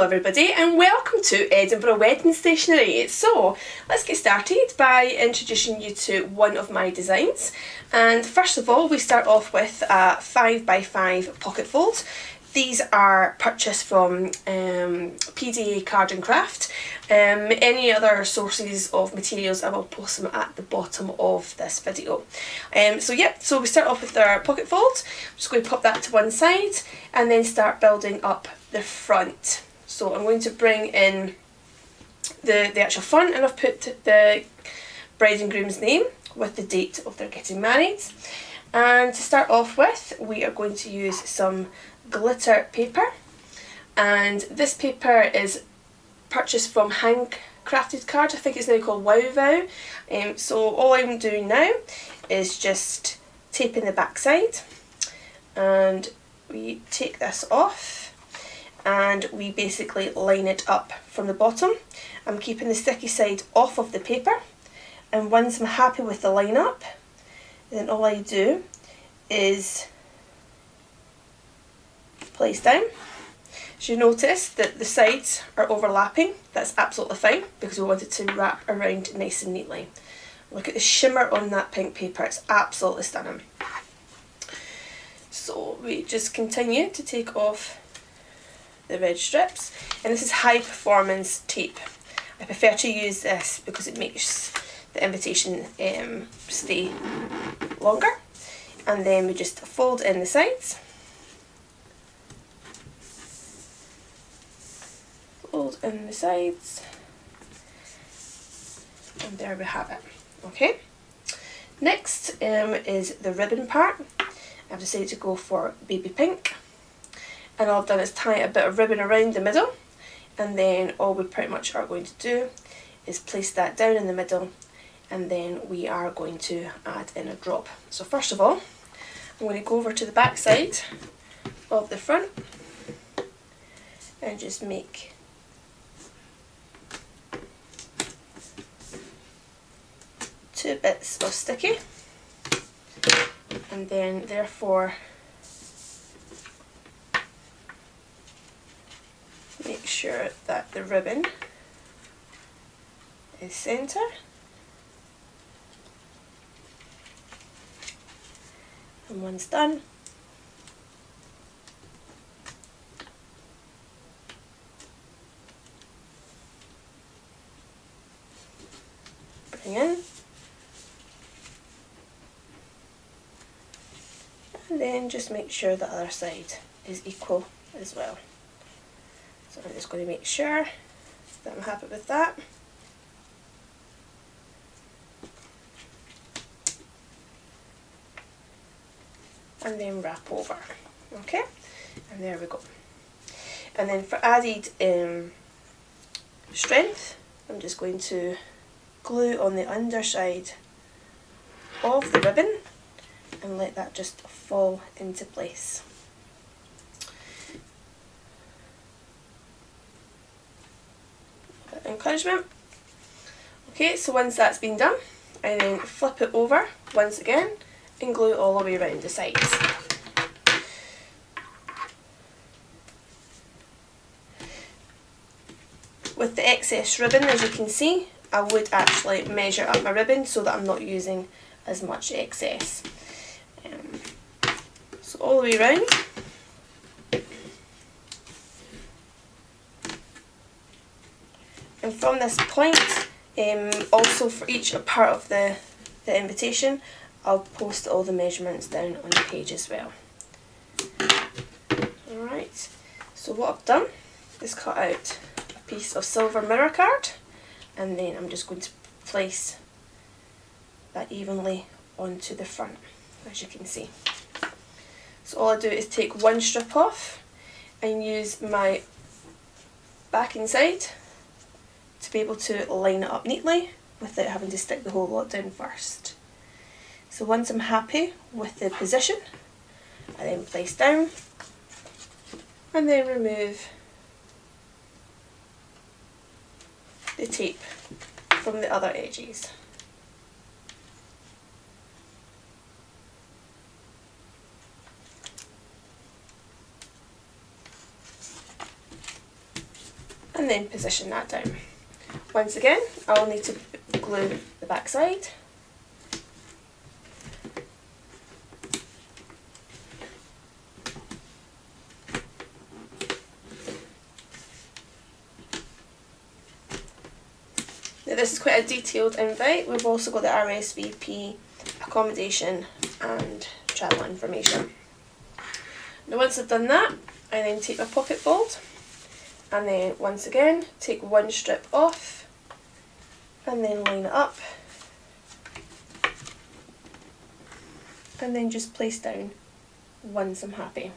everybody and welcome to Edinburgh Wedding Stationery. So let's get started by introducing you to one of my designs. And first of all, we start off with a 5x5 Pocketfold. These are purchased from PDA Card and Craft. Any other sources of materials, I will post them at the bottom of this video. So we start off with our Pocketfold. I'm just going to pop that to one side and then start building up the front. So I'm going to bring in the actual front, and I've put the bride and groom's name with the date of their getting married. And to start off with, we are going to use some glitter paper, and this paper is purchased from Handcrafted Card. I think it's now called Wow. So all I'm doing now is just taping the back side, and we take this off and we basically line it up from the bottom. I'm keeping the sticky side off of the paper, and once I'm happy with the line up, then all I do is place down. As you notice that the sides are overlapping, that's absolutely fine because we want it to wrap around nice and neatly. Look at the shimmer on that pink paper, it's absolutely stunning. So we just continue to take off the red strips, and this is high performance tape. I prefer to use this because it makes the invitation stay longer. And then we just fold in the sides. Fold in the sides. And there we have it. Okay. Next is the ribbon part. I've decided to go for baby pink. And all I've done is tie a bit of ribbon around the middle. And then all we pretty much are going to do is place that down in the middle, and then we are going to add in a drop. So first of all, I'm going to go over to the back side of the front and just make two bits of sticky, and then therefore make sure that the ribbon is centre. And once done, bring in, and then just make sure the other side is equal as well. So I'm just going to make sure that I'm happy with that. And then wrap over. Okay, and there we go. And then for added strength, I'm just going to glue on the underside of the ribbon and let that just fall into place. Encouragement. Okay, so once that's been done, I then flip it over once again and glue it all the way around the sides. With the excess ribbon, as you can see, I would actually measure up my ribbon so that I'm not using as much excess. So all the way around. And from this point, also for each part of the invitation, I'll post all the measurements down on the page as well. Alright, so what I've done is cut out a piece of silver mirror card, and then I'm just going to place that evenly onto the front, as you can see. So all I do is take one strip off and use my backing side to be able to line it up neatly without having to stick the whole lot down first. So once I'm happy with the position, I then place down and then remove the tape from the other edges. then position that down. Once again, I'll need to glue the back side. Now this is quite a detailed invite. We've also got the RSVP, accommodation and travel information. Now once I've done that, I then take my Pocketfold and then once again take one strip off and then line it up and then just place down once I'm happy.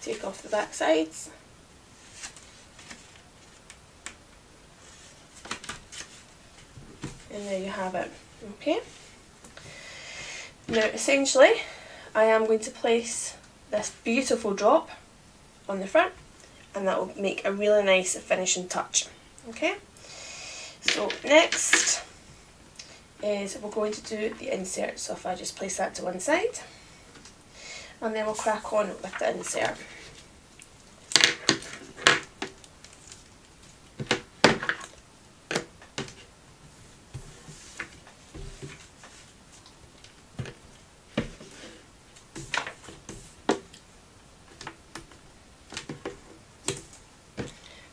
Take off the back sides. And there you have it. Okay. Now essentially I am going to place this beautiful drop on the front and that will make a really nice finishing touch. Okay. So next is we're going to do the insert. So if I just place that to one side and then we'll crack on with the insert.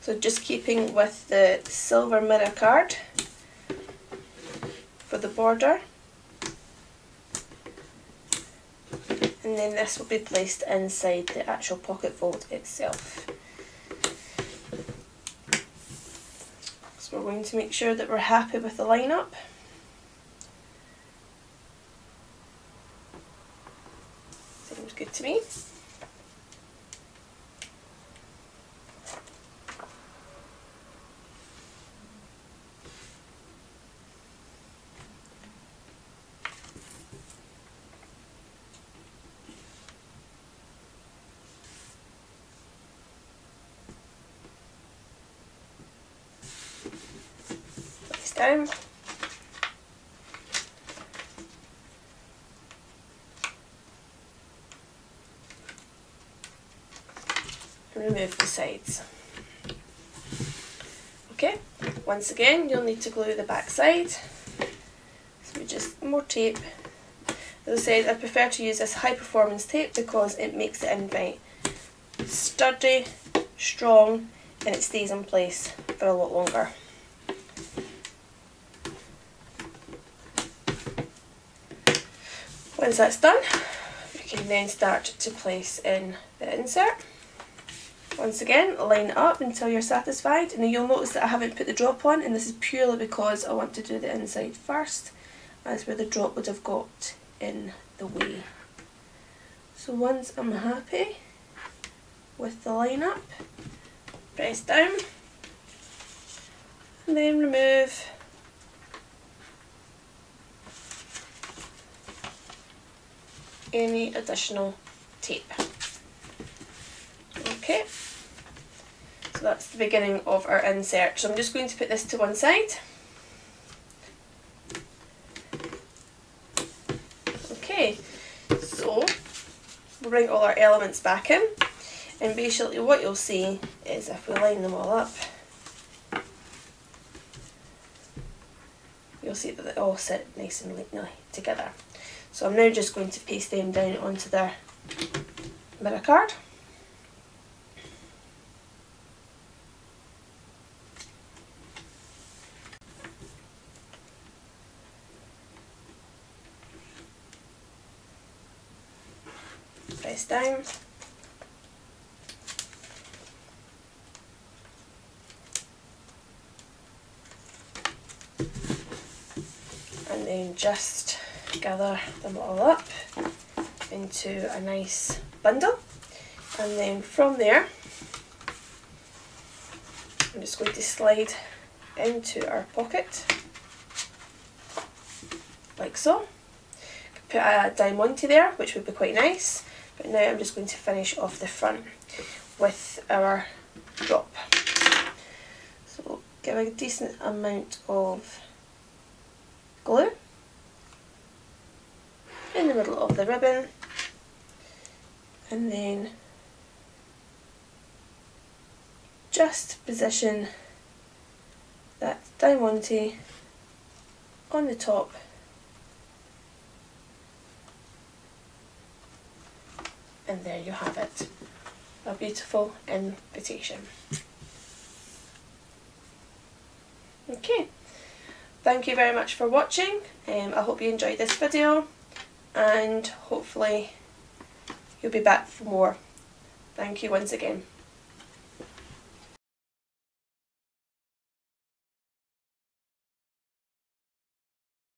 So just keeping with the silver mirror card for the border, and then this will be placed inside the actual pocket fold itself. So we're going to make sure that we're happy with the lineup. Seems good to me. Down. And remove the sides. Okay, once again you'll need to glue the back side. So just more tape. As I said, I prefer to use this high performance tape because it makes the invite sturdy, strong, and it stays in place for a lot longer. Once that's done, you can then start to place in the insert. Once again, line it up until you're satisfied. Now you'll notice that I haven't put the drop on, and this is purely because I want to do the inside first, as where the drop would have got in the way. So once I'm happy with the line up, press down and then remove any additional tape. Okay, so that's the beginning of our insert. So I'm just going to put this to one side. Okay, so we'll bring all our elements back in, and basically what you'll see is if we line them all up, you'll see that they all sit nice and neatly together. So I'm now just going to paste them down onto their mirror card. Press down. And then just gather them all up into a nice bundle, and then from there I'm just going to slide into our pocket like so. Put a diamante there, which would be quite nice, but now I'm just going to finish off the front with our drop. So give a decent amount of glue in the middle of the ribbon, and then just position that diamante on the top, and there you have it, a beautiful invitation. Okay, thank you very much for watching. I hope you enjoyed this video, and hopefully you'll be back for more. Thank you once again.